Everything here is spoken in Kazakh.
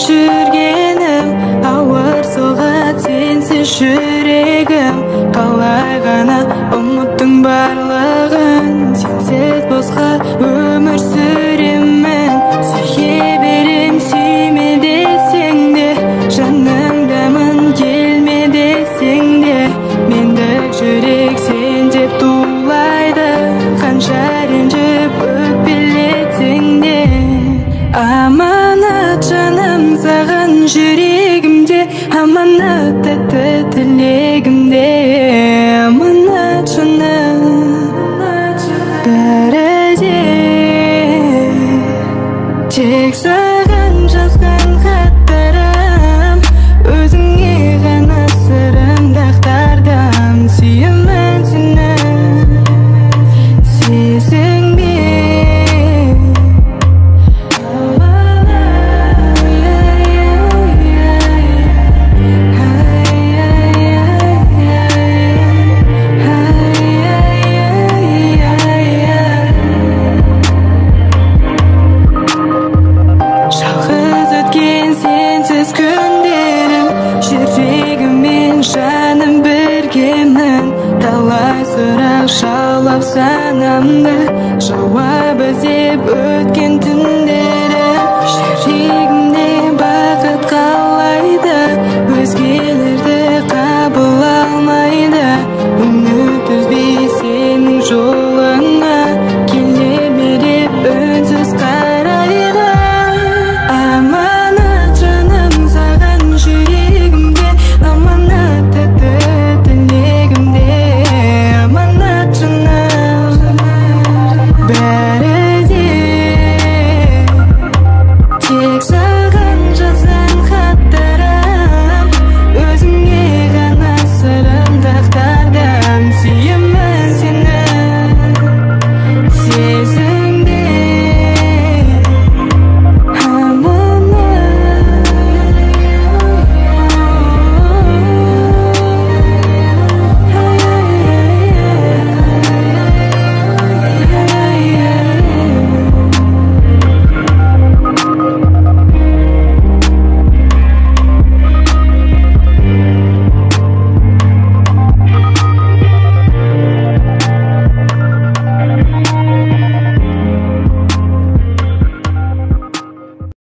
Жүргенім ауыр соғат сенсіз жүрегім қалай ғана ұмыттың барлығын сенсіз босқа өмір сүремін сүйе берем сүйме десең де жаныңдамын келме десең де мендік жүрек сен деп тулайды қанша ренжіп өкпелетсең де аманат жаным саған жүрегімде аманат тәтті тілегімде аманат жаным бәрі де тек